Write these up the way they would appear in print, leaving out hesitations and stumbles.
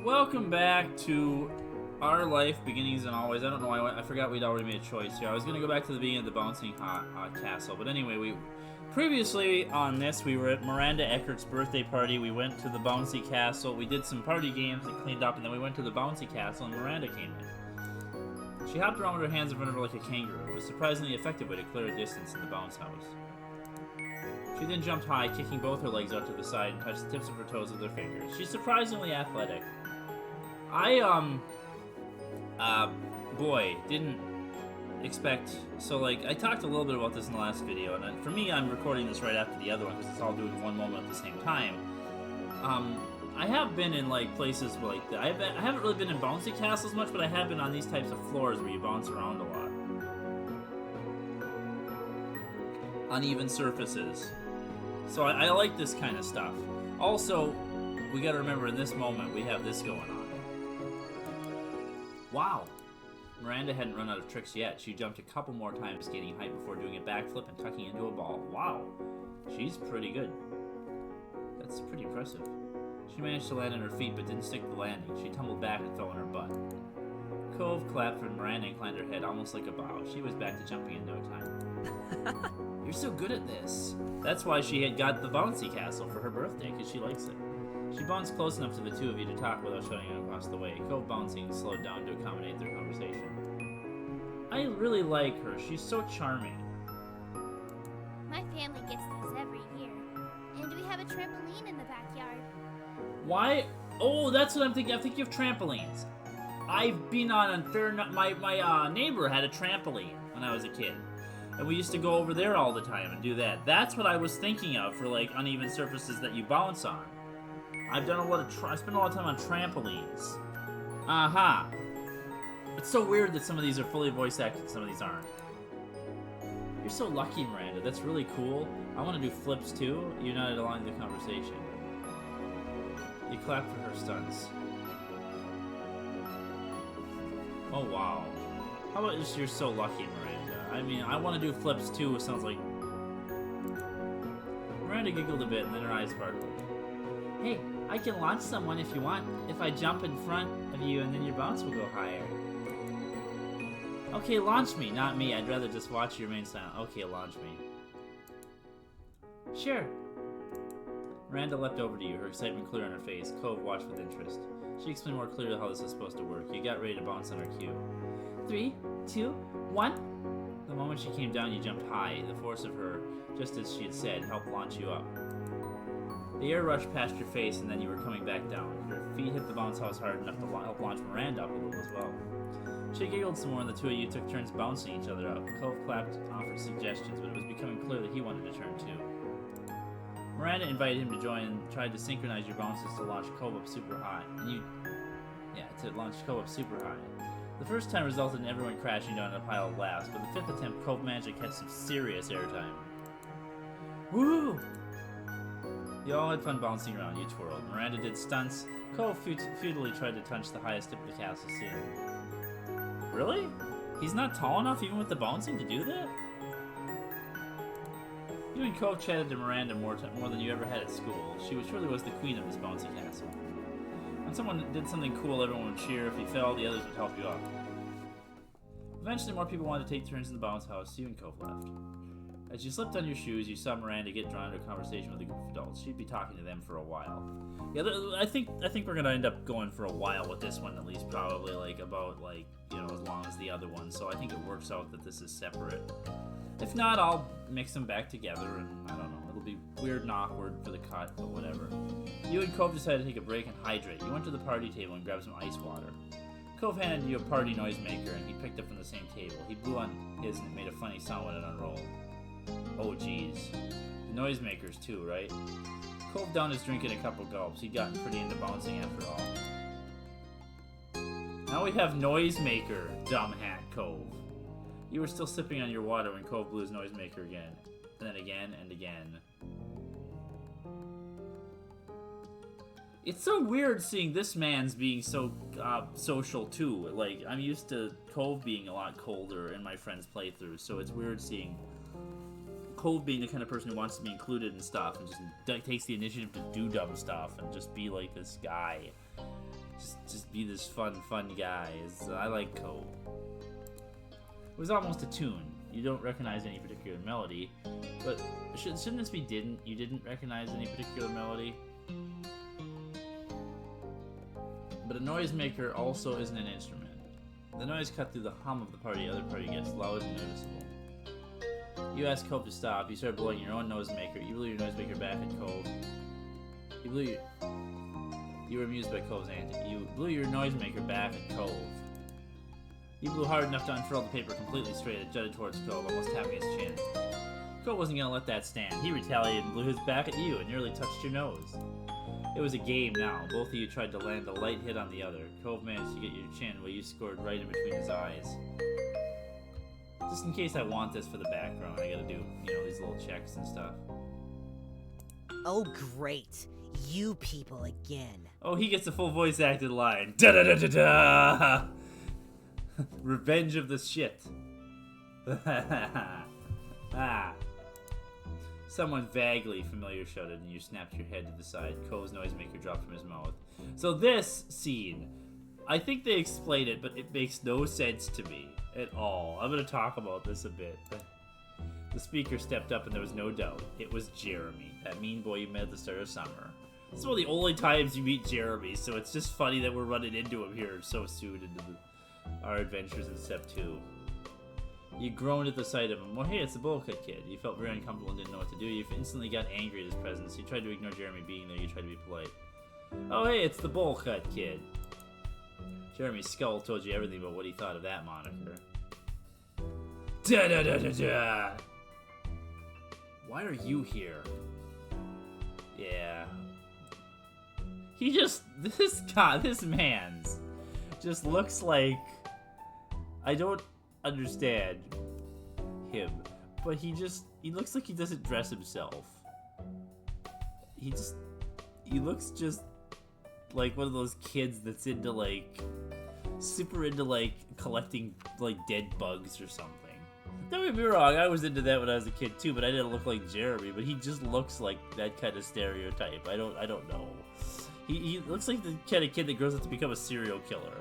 Welcome back to Our Life, Beginnings and Always. I don't know why I forgot we'd already made a choice here. I was going to go back to the beginning of the bouncing castle, but anyway, previously on this, we were at Miranda Eckert's birthday party. We went to the bouncy castle. We did some party games and cleaned up, and then we went to the bouncy castle, and Miranda came in. She hopped around with her hands in front of her like a kangaroo. It was a surprisingly effective way to clear a distance in the bounce house. She then jumped high, kicking both her legs out to the side and touched the tips of her toes with her fingers. She's surprisingly athletic. Boy, didn't expect... So, like, I talked a little bit about this in the last video, and for me, I'm recording this right after the other one, because it's all doing one moment at the same time. I have been in, like, places like that. I haven't really been in bouncy castles much, but I have been on these types of floors where you bounce around a lot. Uneven surfaces. So I like this kind of stuff. Also, we gotta remember in this moment, we have this going on. Wow. Miranda hadn't run out of tricks yet. She jumped a couple more times, gaining height before doing a backflip and tucking into a ball. Wow. She's pretty good. That's pretty impressive. She managed to land on her feet, but didn't stick the landing. She tumbled back and fell on her butt. Cove clapped for Miranda and inclined her head almost like a bow. She was back to jumping in no time. You're so good at this. That's why she had got the bouncy castle for her birthday, because she likes it. She bounced close enough to the two of you to talk without shutting it across the way. Cove bouncing slowed down to accommodate their conversation. I really like her. She's so charming. My family gets this every year. And we have a trampoline in the backyard. Why? Oh, that's what I'm thinking. I'm thinking of trampolines. I've been on my neighbor had a trampoline when I was a kid. And we used to go over there all the time and do that. That's what I was thinking of for, like, uneven surfaces that you bounce on. I've done a lot of I spent a lot of time on trampolines. Aha. It's so weird that some of these are fully voice acted, some of these aren't. You're so lucky, Miranda. That's really cool. I want to do flips too. You nodded along the conversation. You clapped for her stunts. Oh wow. How about just you're so lucky, Miranda? I mean, I want to do flips too. It sounds like... Miranda giggled a bit and then her eyes sparkled. Hey, I can launch someone if you want. If I jump in front of you and then your bounce will go higher. Okay, launch me. Not me. I'd rather just watch you remain silent. Okay, launch me. Sure. Miranda leapt over to you, her excitement clear on her face. Cove watched with interest. She explained more clearly how this is supposed to work. You got ready to bounce on her cue. 3, 2, 1. The moment she came down, you jumped high. The force of her, just as she had said, helped launch you up. The air rushed past your face, and then you were coming back down. Your feet hit the bounce house hard enough to help launch Miranda up a little as well. She giggled some more, and the two of you took turns bouncing each other up. Cove clapped, offered suggestions, but it was becoming clear that he wanted to turn too. Miranda invited him to join and tried to synchronize your bounces to launch Cove up super high. To launch Cove up super high. The first time resulted in everyone crashing down in a pile of laughs, but the fifth attempt, Cove managed to catch some serious airtime. Woo! You all had fun bouncing around, you twirled. Miranda did stunts. Cove futilely tried to touch the highest tip of the castle ceiling. Really? He's not tall enough even with the bouncing to do that? You and Cove chatted to Miranda more than you ever had at school. She truly was the queen of this bouncy castle. When someone did something cool, everyone would cheer. If you fell, the others would help you up. Eventually, more people wanted to take turns in the bounce house. You and Cove left. As you slipped on your shoes, you saw Miranda get drawn into a conversation with a group of adults. She'd be talking to them for a while. Yeah, I think we're gonna end up going for a while with this one, at least probably as long as the other one. So I think it works out that this is separate. If not, I'll mix them back together, and I don't know. It'll be weird and awkward for the cut, but whatever. You and Cove decided to take a break and hydrate. You went to the party table and grabbed some ice water. Cove handed you a party noisemaker, and he picked up from the same table. He blew on his, and it made a funny sound when it unrolled. Oh, geez. The noisemakers, too, right? Cove downed his drink in a couple gulps. He'd gotten pretty into bouncing after all. Now we have noisemaker, dumb hat, Cove. You were still sipping on your water when Cove blew his noisemaker again. And then again and again. It's so weird seeing this man's being so social, too. Like, I'm used to Cove being a lot colder in my friends' playthroughs, so it's weird seeing Cove being the kind of person who wants to be included and stuff, and just takes the initiative to do dumb stuff and just be like this guy. Just be this fun guy. I like Cove. It was almost a tune. You don't recognize any particular melody, but shouldn't this be you didn't recognize any particular melody? But a noisemaker also isn't an instrument. The noise cut through the hum of the other party gets loud and noticeable. You ask Cove to stop. You start blowing your own noisemaker. You blew your noisemaker back at Cove. You were amused by Cove's antic. You blew your noisemaker back at Cove. You blew hard enough to unfurl the paper completely straight. It jutted towards Cove, almost tapping his chin. Cove wasn't going to let that stand. He retaliated and blew his back at you and nearly touched your nose. It was a game now. Both of you tried to land a light hit on the other. Cove managed to get your chin while you scored right in between his eyes. Just in case I want this for the background, I gotta do, these little checks and stuff. Oh, great. You people again. Oh, he gets a full voice acted line. Da-da-da-da-da! Revenge of the shit. Ah. Someone vaguely familiar shouted, and you snapped your head to the side. Cove's noisemaker dropped from his mouth. So this scene, I think they explained it, but it makes no sense to me at all. I'm going to talk about this a bit. The speaker stepped up, and there was no doubt. It was Jeremy, that mean boy you met at the start of summer. This is one of the only times you meet Jeremy, so it's just funny that we're running into him here so soon into our adventures in Step 2. You groaned at the sight of him. Well, hey, it's the bullcut kid. You felt very uncomfortable and didn't know what to do. You instantly got angry at his presence. You tried to ignore Jeremy being there. You tried to be polite. Oh, hey, it's the bullcut kid. Jeremy's skull told you everything about what he thought of that moniker. Da-da-da-da-da! Why are you here? Yeah. This man's just looks like... I don't understand him, but he looks like he doesn't dress himself. He looks just like one of those kids that's super into collecting dead bugs or something. Don't get me wrong, I was into that when I was a kid too, but I didn't look like Jeremy, but he just looks like that kind of stereotype. I don't know. He looks like the kind of kid that grows up to become a serial killer.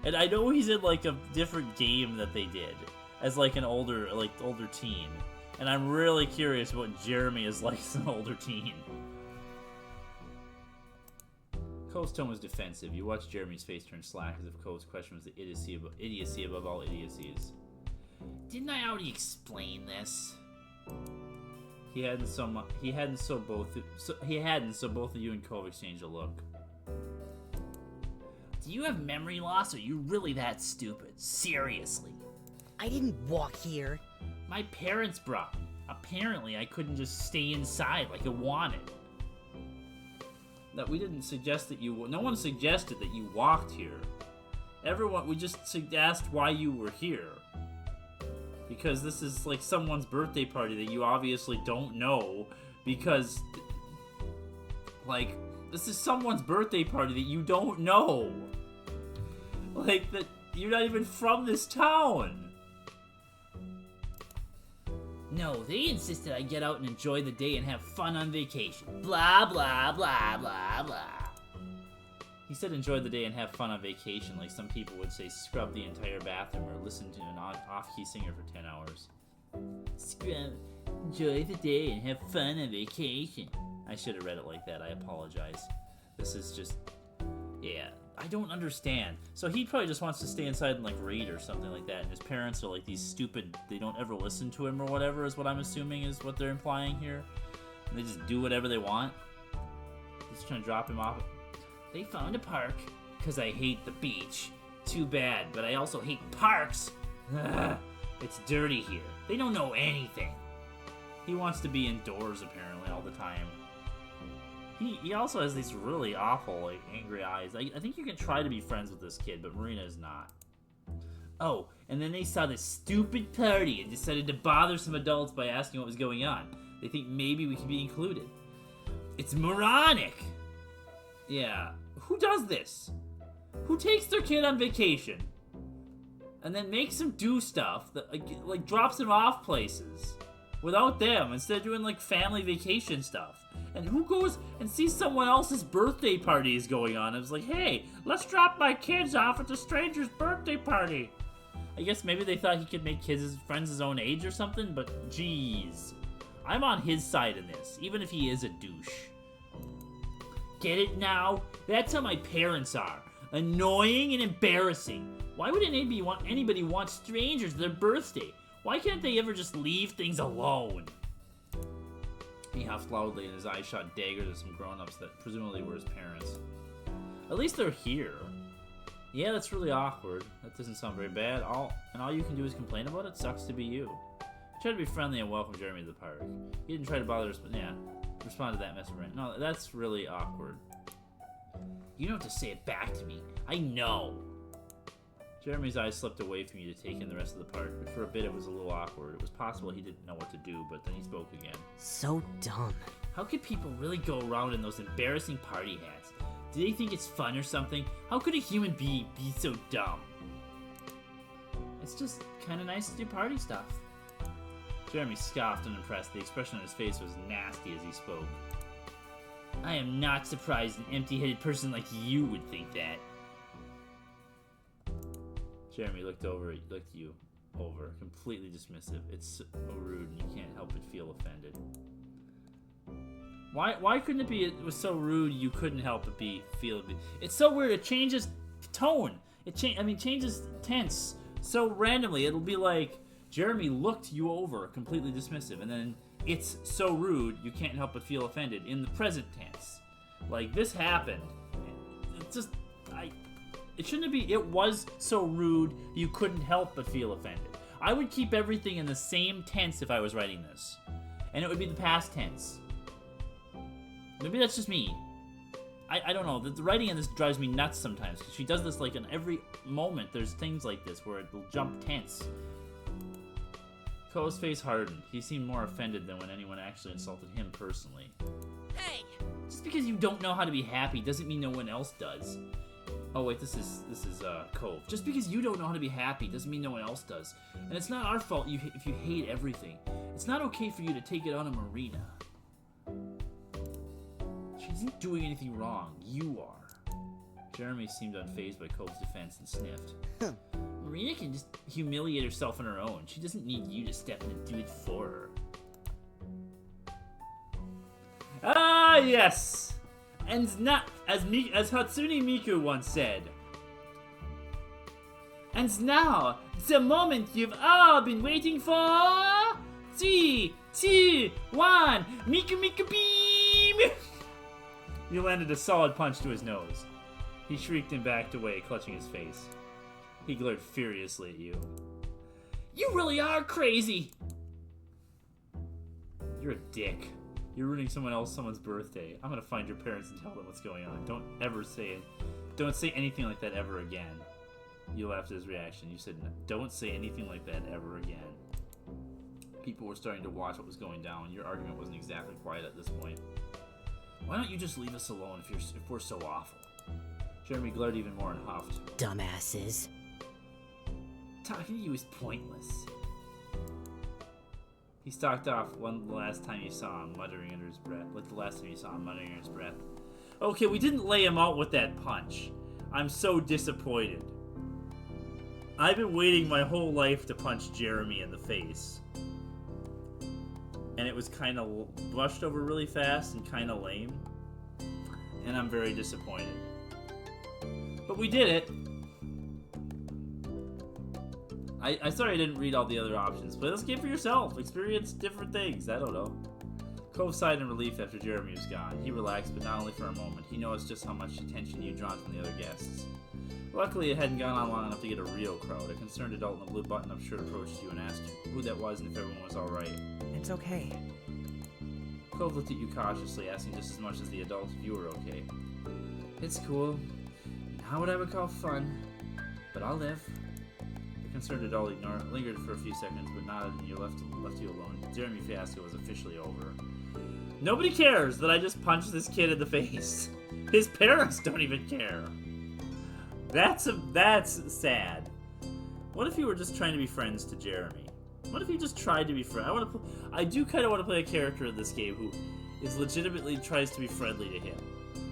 And I know he's in a different game that they did as an older teen. And I'm really curious what Jeremy is like as an older teen. Cove's tone was defensive. You watched Jeremy's face turn slack as if Cove's question was the idiocy above all idiocies. Didn't I already explain this? He hadn't, so both of you and Cove exchanged a look. Do you have memory loss, or are you really that stupid? Seriously. I didn't walk here. My parents brought me. Apparently, I couldn't just stay inside like I wanted. That we didn't suggest that you... No one suggested that you walked here. We just asked why you were here. Because this is someone's birthday party that you obviously don't know. Because... this is someone's birthday party that you don't know. That you're not even from this town. No, they insisted I get out and enjoy the day and have fun on vacation. Blah, blah, blah, blah, blah. He said enjoy the day and have fun on vacation, like some people would say scrub the entire bathroom or listen to an off-key singer for 10 hours. Scrub, enjoy the day and have fun on vacation. I should have read it like that. I apologize. This is just... Yeah, I don't understand. So he probably just wants to stay inside and read or something like that, and his parents are these stupid, they don't ever listen to him or whatever is what I'm assuming is what they're implying here. And they just do whatever they want. Just trying to drop him off. They found a park because I hate the beach. Too bad, but I also hate parks. Ugh, it's dirty here. They don't know anything. He wants to be indoors apparently all the time. He also has these really awful, angry eyes. I think you can try to be friends with this kid, but Marina is not. Oh, and then they saw this stupid party and decided to bother some adults by asking what was going on. They think maybe we can be included. It's moronic! Yeah, who does this? Who takes their kid on vacation and then makes him do stuff that, drops him off places without them instead of doing, family vacation stuff? And who goes and sees someone else's birthday party is going on? It was like, hey, let's drop my kids off at the stranger's birthday party. I guess maybe they thought he could make friends his own age or something, but geez. I'm on his side in this, even if he is a douche. Get it now? That's how my parents are. Annoying and embarrassing. Why would anybody want strangers at their birthday? Why can't they ever just leave things alone? He huffed loudly and his eyes shot daggers at some grown-ups that presumably were his parents. At least they're here. Yeah, that's really awkward. That doesn't sound very bad. All you can do is complain about it? Sucks to be you. Try to be friendly and welcome Jeremy to the park. He didn't try to bother us, but yeah. Respond to that mess of rant. No, that's really awkward. You don't have to say it back to me. I know. Jeremy's eyes slipped away from you to take in the rest of the park, but for a bit it was a little awkward. It was possible he didn't know what to do, but then he spoke again. So dumb. How could people really go around in those embarrassing party hats? Do they think it's fun or something? How could a human being be so dumb? It's just kind of nice to do party stuff. Jeremy scoffed unimpressed. The expression on his face was nasty as he spoke. I am not surprised an empty-headed person like you would think that. Jeremy looked you over, completely dismissive. It's so rude and you can't help but feel offended. Why couldn't it be it was so rude you couldn't help but feel it's so weird, it changes tone. Changes tense so randomly. It'll be like Jeremy looked you over, completely dismissive, and then it's so rude you can't help but feel offended in the present tense. Like this happened. It shouldn't be, it was so rude you couldn't help but feel offended. I would keep everything in the same tense if I was writing this. And it would be the past tense. Maybe that's just me. I don't know. The writing in this drives me nuts sometimes. Because she does this like in every moment. There's things like this where it will jump tense. Cove's face hardened. He seemed more offended than when anyone actually insulted him personally. Hey! Just because you don't know how to be happy doesn't mean no one else does. Oh wait, this is Cove. Just because you don't know how to be happy doesn't mean no one else does. And it's not our fault if you hate everything. It's not okay for you to take it on a Marina. She isn't doing anything wrong. You are. Jeremy seemed unfazed by Cove's defense and sniffed. Marina can just humiliate herself on her own. She doesn't need you to step in and do it for her. Ah, yes! And not as Hatsune Miku once said. And now, the moment you've all been waiting for. 3, 2, 1, Miku Miku beam! You landed a solid punch to his nose. He shrieked and backed away, clutching his face. He glared furiously at you. You really are crazy! You're a dick. You're ruining someone's birthday. I'm gonna find your parents and tell them what's going on. Don't ever say it. Don't say anything like that ever again. You laughed at his reaction. You said, don't say anything like that ever again. People were starting to watch what was going down. Your argument wasn't exactly quiet at this point. Why don't you just leave us alone if we're so awful? Jeremy glared even more and huffed. Dumbasses. Talking to you is pointless. He stalked off the last time you saw him, muttering under his breath. Like the last time you saw him, muttering under his breath. Okay, we didn't lay him out with that punch. I'm so disappointed. I've been waiting my whole life to punch Jeremy in the face. And it was kind of brushed over really fast and kind of lame. And I'm very disappointed. But we did it. I'm sorry I didn't read all the other options. Play this game for yourself. Experience different things. I don't know. Cove sighed in relief after Jeremy was gone. He relaxed, but not only for a moment. He noticed just how much attention you'd drawn from the other guests. Luckily, it hadn't gone on long enough to get a real crowd. A concerned adult in a blue button-up shirt approached you and asked who that was and if everyone was alright. It's okay. Cove looked at you cautiously, asking just as much as the adult if you were okay. It's cool. Not what I would call fun, but I'll live. The concerned adult lingered for a few seconds, but nodded and left you alone. Jeremy fiasco was officially over. Nobody cares that I just punched this kid in the face. His parents don't even care. That's sad. What if you were just trying to be friends to Jeremy? What if you just tried to be friends? I do kind of want to play a character in this game who is legitimately tries to be friendly to him.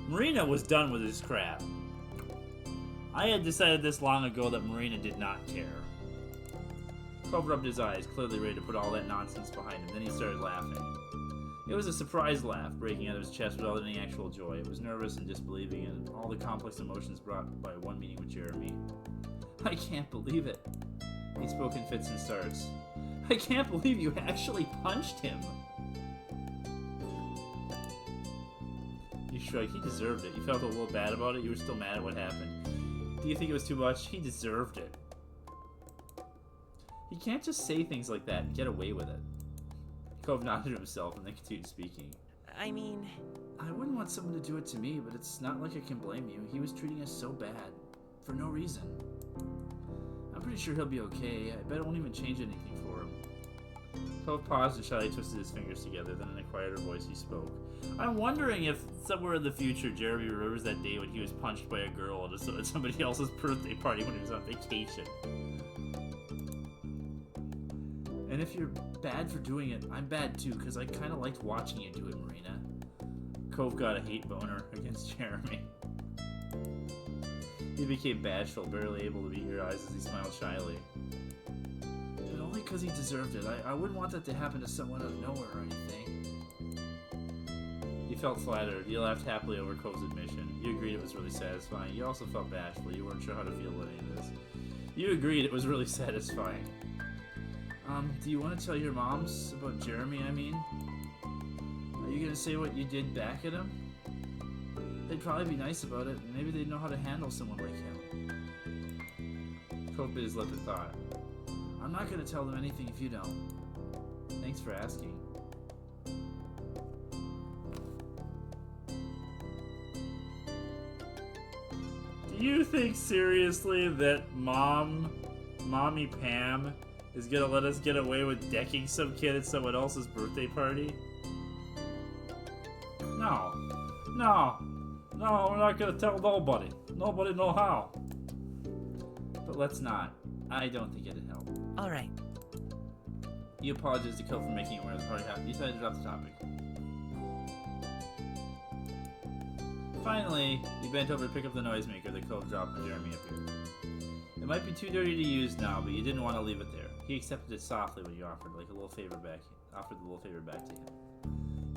Marina was done with his crap. I had decided this long ago that Marina did not care. Cove rubbed his eyes, clearly ready to put all that nonsense behind him. Then he started laughing. It was a surprised laugh, breaking out of his chest without any actual joy. It was nervous and disbelieving, and all the complex emotions brought by one meeting with Jeremy. I can't believe it. He spoke in fits and starts. I can't believe you actually punched him. You shrugged. He deserved it. You felt a little bad about it. You were still mad at what happened. Do you think it was too much? He deserved it. He can't just say things like that and get away with it. Cove nodded to himself and then continued speaking. I mean... I wouldn't want someone to do it to me, but it's not like I can blame you. He was treating us so bad. For no reason. I'm pretty sure he'll be okay. I bet it won't even change anything for him. Cove paused and shyly twisted his fingers together. Then in a quieter voice he spoke. I'm wondering if somewhere in the future Jeremy remembers that day when he was punched by a girl at somebody else's birthday party when he was on vacation. And if you're bad for doing it, I'm bad too, because I kind of liked watching you do it, Marina. Cove got a hate boner against Jeremy. He became bashful, barely able to meet your eyes as he smiled shyly. But only because he deserved it. I wouldn't want that to happen to someone out of nowhere or anything. You felt flattered. You laughed happily over Cove's admission. You agreed it was really satisfying. You also felt bashful. You weren't sure how to feel about any of this. You agreed it was really satisfying. Do you want to tell your moms about Jeremy, I mean? Are you gonna say what you did back at him? They'd probably be nice about it, and maybe they'd know how to handle someone like him. Cove bit his lip and thought. I'm not gonna tell them anything if you don't. Thanks for asking. Do you think seriously that Mommy Pam is gonna let us get away with decking some kid at someone else's birthday party? No, we're not gonna tell nobody. Nobody know how. But let's not. I don't think it'd help. Alright. You apologized to Cove for making it aware of the party happened. You decided to drop the topic. Finally, you bent over to pick up the noisemaker that Cove dropped when Jeremy appeared. It might be too dirty to use now, but you didn't want to leave it there. He accepted it softly when you offered the little favor back to him.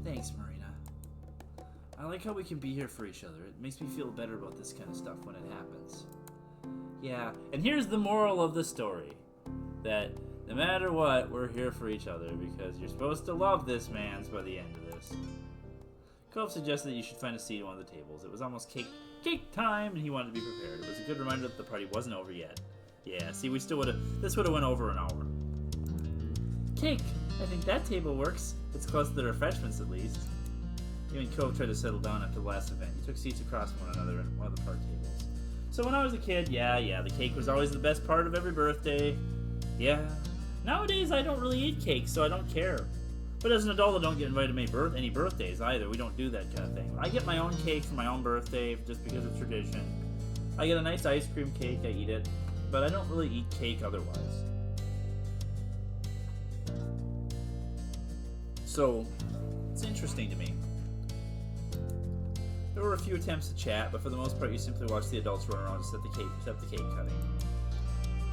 Thanks, Marina. I like how we can be here for each other. It makes me feel better about this kind of stuff when it happens. Yeah, and here's the moral of the story. That no matter what, we're here for each other because you're supposed to love this man's by the end of this. Cove suggested that you should find a seat at one of the tables. It was almost cake time, and he wanted to be prepared. It was a good reminder that the party wasn't over yet. Yeah, see, this would have went over an hour. Cake! I think that table works. It's close to the refreshments, at least. You and Cove tried to settle down after the last event. You took seats across from one another in one of the park tables. So when I was a kid, yeah, the cake was always the best part of every birthday. Yeah. Nowadays, I don't really eat cake, so I don't care. But as an adult, I don't get invited to any birthdays either. We don't do that kind of thing. I get my own cake for my own birthday just because of tradition. I get a nice ice cream cake, I eat it. But I don't really eat cake otherwise. So, it's interesting to me. There were a few attempts to chat, but for the most part you simply watched the adults run around to set the cake cutting.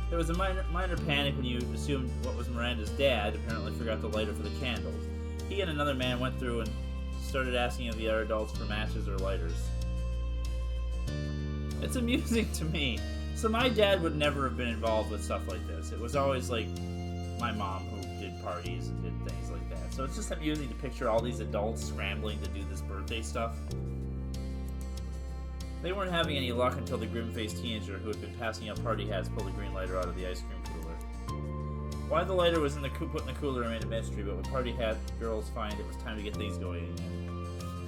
There was a minor panic when you assumed what was Miranda's dad apparently forgot the lighter for the candles. He and another man went through and started asking of the other adults for matches or lighters. It's amusing to me. So my dad would never have been involved with stuff like this. It was always like my mom who did parties and did things like that. So it's just amusing to picture all these adults scrambling to do this birthday stuff. They weren't having any luck until the grim-faced teenager who had been passing out party hats pulled the green lighter out of the ice cream cooler. Why the lighter was put in the cooler remained a mystery, but when party hat girls find it was time to get things going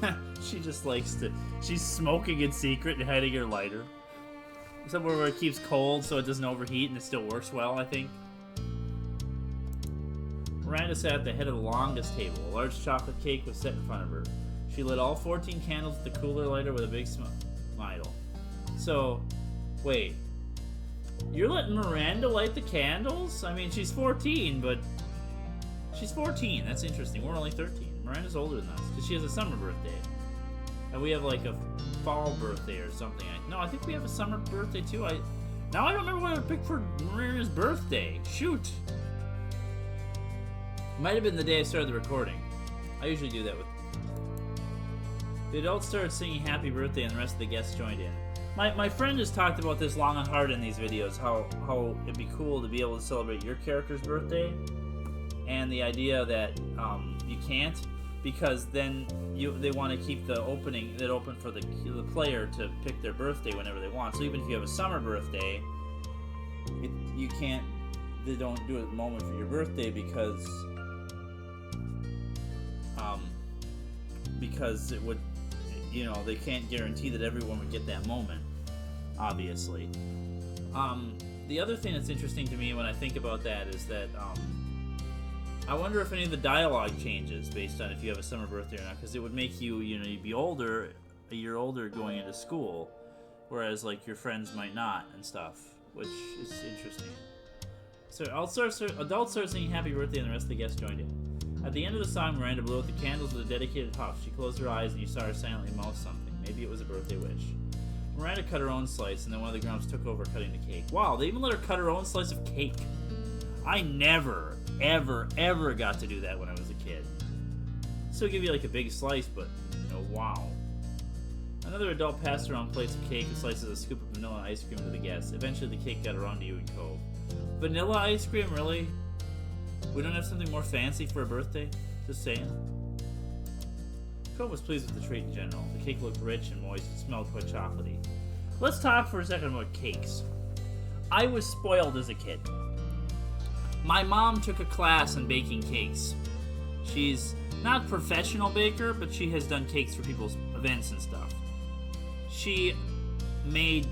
again. She just likes to... She's smoking in secret and hiding her lighter. Somewhere where it keeps cold so it doesn't overheat and it still works well, I think. Miranda sat at the head of the longest table. A large chocolate cake was set in front of her. She lit all 14 candles with the cooler lighter with a big smile. So, wait. You're letting Miranda light the candles? I mean, she's 14, but... She's 14, that's interesting. We're only 13. Miranda's older than us because she has a summer birthday, and we have like a fall birthday or something. No, I think we have a summer birthday too. Now I don't remember what I picked for Marina's birthday. Shoot. Might have been the day I started the recording. I usually do that with. The adults started singing happy birthday and the rest of the guests joined in. My friend has talked about this long and hard in these videos, how it'd be cool to be able to celebrate your character's birthday, and the idea that you can't, because then they want to keep the opening open for the player to pick their birthday whenever they want. So even if you have a summer birthday, you can't. They don't do it at the moment for your birthday because it would, they can't guarantee that everyone would get that moment, obviously. The other thing that's interesting to me when I think about that is that I wonder if any of the dialogue changes based on if you have a summer birthday or not, because it would make you'd be older, a year older going into school, whereas like your friends might not and stuff, which is interesting. So adults start singing happy birthday and the rest of the guests joined in. At the end of the song, Miranda blew out the candles with a dedicated huff. She closed her eyes and you saw her silently mouth something. Maybe it was a birthday wish. Miranda cut her own slice, and then one of the grumps took over cutting the cake. Wow, they even let her cut her own slice of cake. I never, ever, ever got to do that when I was a kid. Still give you like a big slice, but wow. Another adult passed around plates of cake and slices a scoop of vanilla ice cream to the guests. Eventually the cake got around to you and Cove. Vanilla ice cream, really? We don't have something more fancy for a birthday? Just saying. Cove was pleased with the treat in general. The cake looked rich and moist and smelled quite chocolatey. Let's talk for a second about cakes. I was spoiled as a kid. My mom took a class in baking cakes. She's not a professional baker, but she has done cakes for people's events and stuff. She made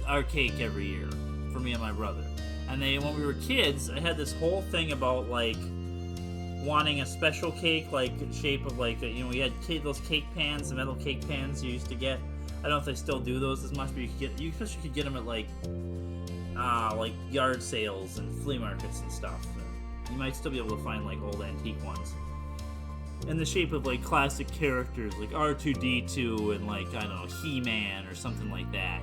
our cake every year for me and my brother. And when we were kids, I had this whole thing about like wanting a special cake, like shape of like we had those cake pans, the metal cake pans you used to get. I don't know if they still do those as much, but you especially could get them at like yard sales and flea markets and stuff. You might still be able to find like old antique ones in the shape of like classic characters like R2-D2 and like I don't know, He-Man or something like that.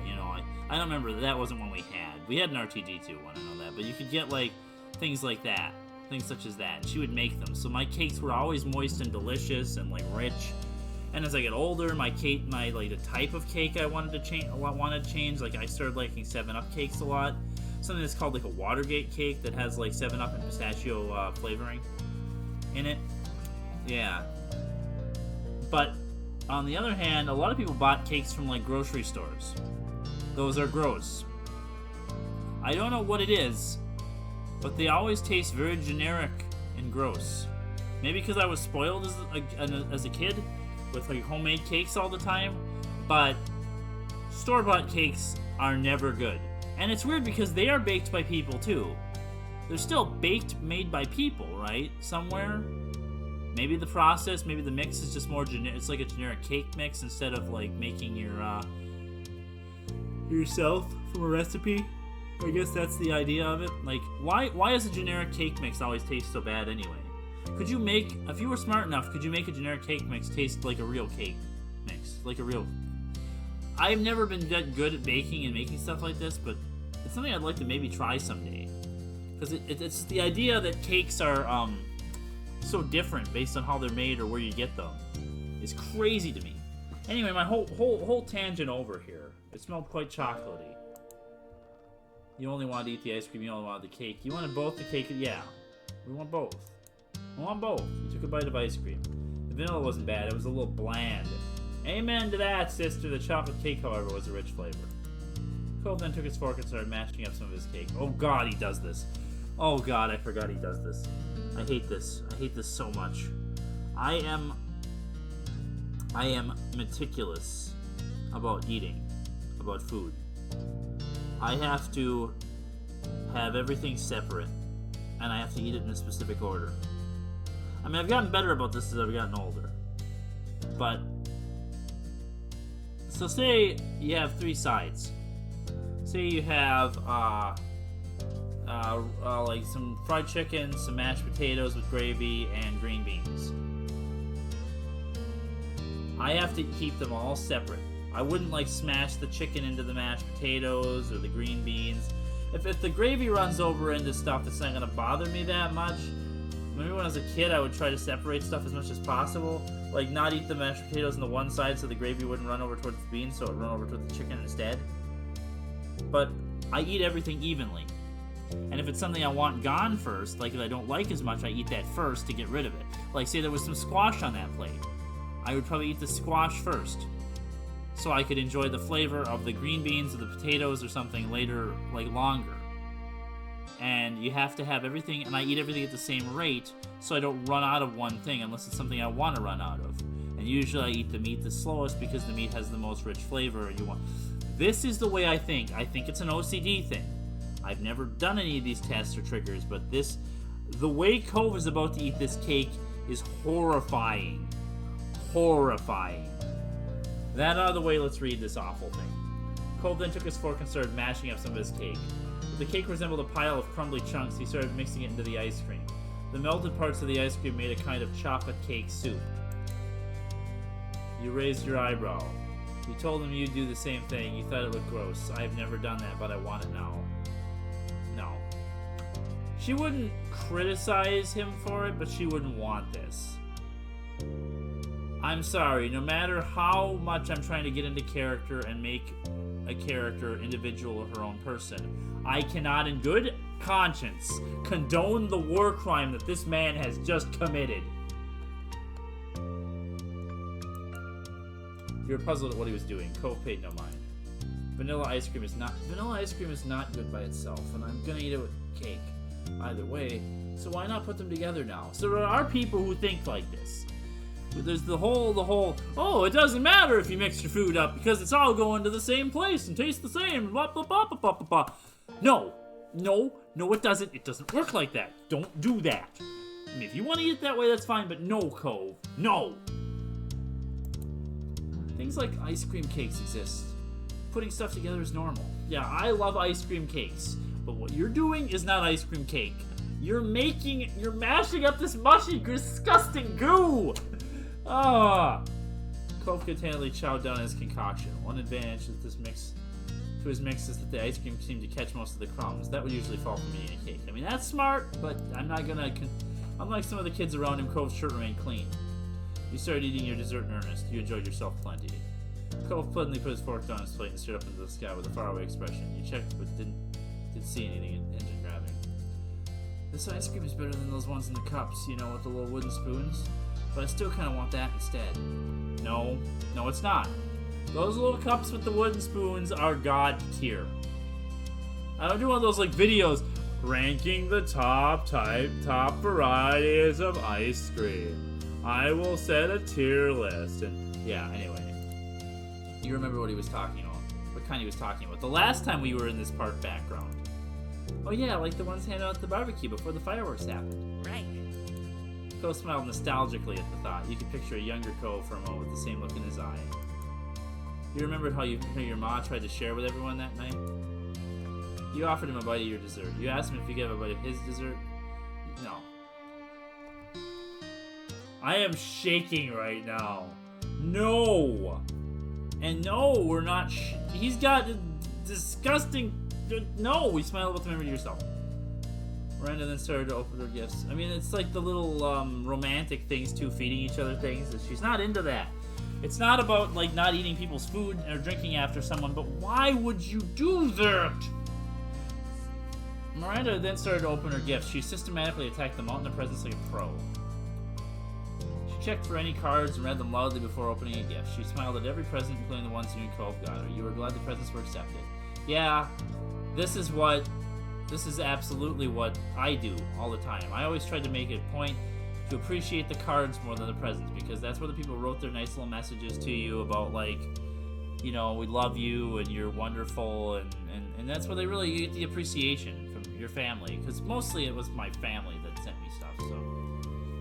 I don't remember. That wasn't one we had. We had an R2-D2 one, I know that, but you could get like things like that, things such as that, and she would make them. So my cakes were always moist and delicious and like rich. And as I get older, the type of cake I wanted to change. Like I started liking 7-Up cakes a lot. Something that's called like a Watergate cake that has like 7-Up and pistachio flavoring in it. Yeah. But on the other hand, a lot of people bought cakes from like grocery stores. Those are gross. I don't know what it is, but they always taste very generic and gross. Maybe because I was spoiled as a kid with like homemade cakes all the time, but store-bought cakes are never good. And it's weird because they are baked by people too. They're still made by people, right? Somewhere. Maybe the process, maybe the mix is just more generic. It's like a generic cake mix instead of like making yourself from a recipe. I guess that's the idea of it. Like, why does a generic cake mix always taste so bad anyway? Could you if you were smart enough, could you make a generic cake mix taste like a real cake mix? I've never been that good at baking and making stuff like this, but it's something I'd like to maybe try someday. Because it's the idea that cakes are so different based on how they're made or where you get them. It's crazy to me. Anyway, my whole tangent over here. It smelled quite chocolatey. You only wanted to eat the ice cream, you only wanted the cake. You wanted both the cake, yeah. We want both. We want both. You took a bite of ice cream. The vanilla wasn't bad, it was a little bland. Amen to that, sister. The chocolate cake, however, was a rich flavor. Cove then took his fork and started mashing up some of his cake. Oh god, he does this. Oh god, I forgot he does this. I hate this. I hate this so much. I am meticulous about eating, about food. I have to have everything separate, and I have to eat it in a specific order. I mean, I've gotten better about this as I've gotten older. But, so say you have 3 sides. Say you have, like some fried chicken, some mashed potatoes with gravy, and green beans. I have to keep them all separate. I wouldn't like smash the chicken into the mashed potatoes or the green beans. If the gravy runs over into stuff, it's not gonna bother me that much. Maybe when I was a kid, I would try to separate stuff as much as possible. Like not eat the mashed potatoes on the one side so the gravy wouldn't run over towards the beans, so it would run over towards the chicken instead. But I eat everything evenly. And if it's something I want gone first, like if I don't like as much, I eat that first to get rid of it. Like say there was some squash on that plate. I would probably eat the squash first, so I could enjoy the flavor of the green beans or the potatoes or something later, like longer. And you have to have everything, and I eat everything at the same rate, so I don't run out of one thing unless it's something I want to run out of. And usually I eat the meat the slowest because the meat has the most rich flavor, and you want... This is the way I think. I think it's an OCD thing. I've never done any of these tests or triggers, but the way Cove is about to eat this cake is horrifying. Horrifying. That out of the way, let's read this awful thing. Cove then took his fork and started mashing up some of his cake. The cake resembled a pile of crumbly chunks. He started mixing it into the ice cream. The melted parts of the ice cream made a kind of chocolate cake soup. You raised your eyebrow. You told him you'd do the same thing. You thought it looked gross. I've never done that, but I want it now. No. She wouldn't criticize him for it, but she wouldn't want this. I'm sorry, no matter how much I'm trying to get into character and make a character individual or her own person, I cannot in good conscience condone the war crime that this man has just committed. You were puzzled at what he was doing. Cove paid no mind. Vanilla ice cream is not good by itself, and I'm gonna eat it with cake. Either way, so why not put them together now? So there are people who think like this. There's the whole, oh, it doesn't matter if you mix your food up because it's all going to the same place and tastes the same, blah, blah, blah, blah, blah, blah, blah. No, it doesn't. It doesn't work like that. Don't do that. I mean, if you want to eat it that way, that's fine, but no, Cove. No. Things like ice cream cakes exist. Putting stuff together is normal. Yeah, I love ice cream cakes, but what you're doing is not ice cream cake. You're mashing up this mushy, disgusting goo. Cove contentedly chowed down his concoction. One advantage to his mix is that the ice cream seemed to catch most of the crumbs. That would usually fall from eating a cake. I mean, that's smart, but I'm not gonna... Unlike some of the kids around him, Cove's shirt remained clean. You started eating your dessert in earnest. You enjoyed yourself plenty. Cove pleasantly put his fork down his plate and stared up into the sky with a faraway expression. You checked, but didn't see anything in engine grabbing. This ice cream is better than those ones in the cups, you know, with the little wooden spoons. But I still kind of want that instead. No, it's not. Those little cups with the wooden spoons are god tier. I don't do one of those like videos ranking the top varieties of ice cream. I will set a tier list. And yeah, anyway. You remember what he was talking about. What kind he was talking about. The last time we were in this park background. Oh yeah, like the ones handed out at the barbecue before the fireworks happened. Right. Cove smiled nostalgically at the thought. You could picture a younger Cove for a moment with the same look in his eye. You remembered how your ma tried to share with everyone that night? You offered him a bite of your dessert. You asked him if you gave a bite of his dessert. No. I am shaking right now. No! And no, we're not he's got a disgusting... No! We smiled with the memory to yourself. Miranda then started to open her gifts. I mean, it's like the little romantic things too, feeding each other things. She's not into that. It's not about like not eating people's food or drinking after someone, but why would you do that? Miranda then started to open her gifts. She systematically attacked the mountain of presents like a pro. She checked for any cards and read them loudly before opening a gift. She smiled at every present, including the ones you and Cove got her. You were glad the presents were accepted. Yeah, this is absolutely what I do all the time. I always try to make it a point to appreciate the cards more than the presents, because that's where the people wrote their nice little messages to you about, like, you know, we love you and you're wonderful, and that's where they really get the appreciation from your family, because mostly it was my family that sent me stuff, so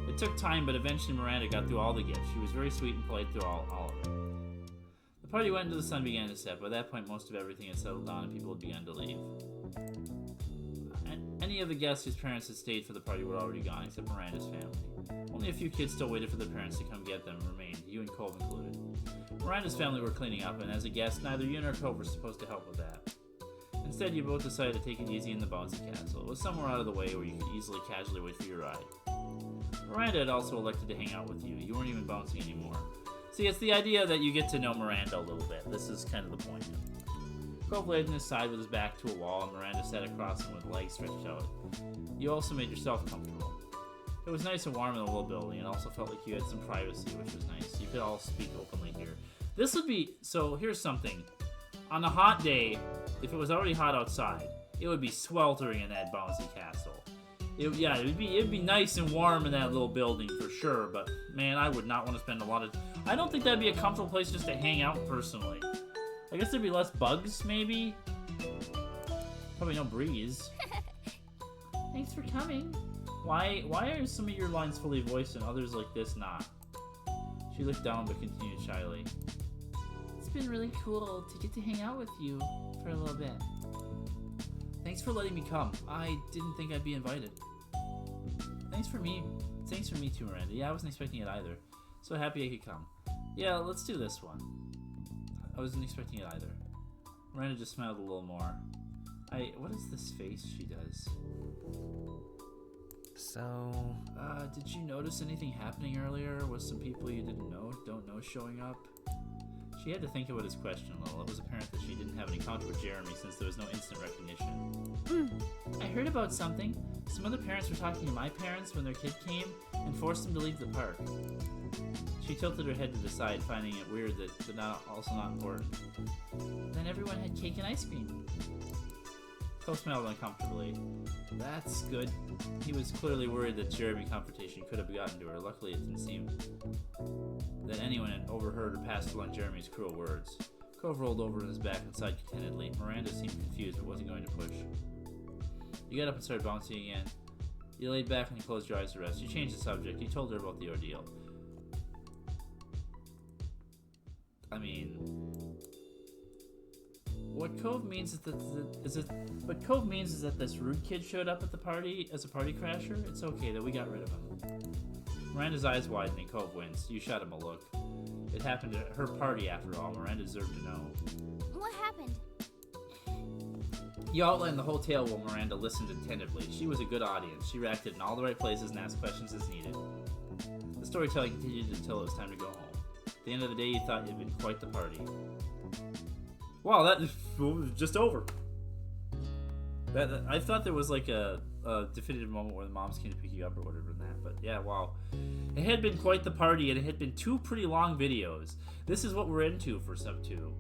it took time, but eventually Miranda got through all the gifts. She was very sweet and polite through all of it. The party went until the sun began to set. By that point, most of everything had settled down and people had begun to leave. And Any of the guests whose parents had stayed for the party were already gone, except Miranda's family. Only a few kids still waited for their parents to come get them remained, you and Cove included. Miranda's family were cleaning up, and as a guest, neither you nor Cove were supposed to help with that. Instead, you both decided to take it easy in the bouncy castle. It was somewhere out of the way where you could easily, casually wait for your ride. Miranda had also elected to hang out with you. You weren't even bouncing anymore. See, it's the idea that you get to know Miranda a little bit. This is kind of the point. Cove laid on his side with his back to a wall, and Miranda sat across him with legs stretched out. You also made yourself comfortable. It was nice and warm in the little building, and also felt like you had some privacy, which was nice. You could all speak openly here. This would be... So, here's something. On a hot day, if it was already hot outside, it would be sweltering in that bouncy castle. It'd be nice and warm in that little building for sure, but man, I would not want to spend a lot of... I don't think that'd be a comfortable place just to hang out personally. I guess there'd be less bugs, maybe? Probably no breeze. Thanks for coming. Why are some of your lines fully voiced and others like this not? She looked down but continued shyly. It's been really cool to get to hang out with you for a little bit. Thanks for letting me come. I didn't think I'd be invited. Thanks for me too, Miranda. Yeah, I wasn't expecting it either. So happy I could come. Yeah, let's do this one. I wasn't expecting it either. Miranda just smiled a little more. What is this face she does? So... did you notice anything happening earlier? Was some people you don't know showing up? She had to think about his question a little. It was apparent that she didn't have an encounter with Jeremy since there was no instant recognition. I heard about something. Some other parents were talking to my parents when their kid came and forced them to leave the park. She tilted her head to the side, finding it weird but also not important. Then everyone had cake and ice cream. Cole smiled uncomfortably. That's good. He was clearly worried that Jeremy confrontation could have gotten to her. Luckily, it didn't seem that anyone had overheard or passed along Jeremy's cruel words. Cove rolled over on his back and sighed contentedly. Miranda seemed confused but wasn't going to push. You got up and started bouncing again. You laid back and you closed your eyes to rest. You changed the subject. You told her about the ordeal. I mean... What Cove means is that this rude kid showed up at the party as a party crasher. It's okay that we got rid of him. Miranda's eyes widened and Cove winced. You shot him a look. It happened at her party after all. Miranda deserved to know. What happened? You outlined the whole tale while Miranda listened attentively. She was a good audience. She reacted in all the right places and asked questions as needed. The storytelling continued until it was time to go home. At the end of the day, you thought you'd been quite the party. Wow, that was just over. I thought there was like a definitive moment where the moms came to pick you up or whatever in that, but yeah, wow. It had been quite the party, and it had been 2 pretty long videos. This is what we're into for Sub 2.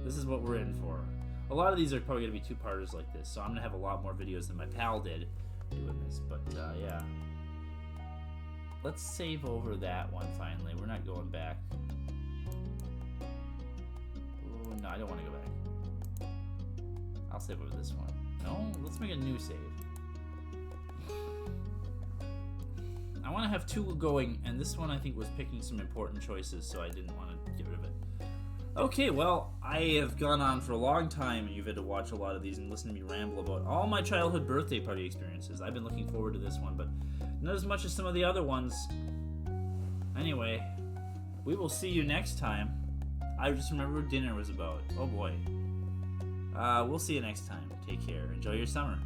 This is what we're in for. A lot of these are probably going to be 2-parters like this, so I'm going to have a lot more videos than my pal did doing this, but yeah. Let's save over that one finally. We're not going back. No, I don't want to go back. I'll save over this one. No, let's make a new save. I want to have 2 going, and this one I think was picking some important choices, so I didn't want to get rid of it. Okay, well, I have gone on for a long time, and you've had to watch a lot of these and listen to me ramble about all my childhood birthday party experiences. I've been looking forward to this one, but not as much as some of the other ones. Anyway, we will see you next time. I just remember what dinner was about. Oh boy. We'll see you next time. Take care. Enjoy your summer.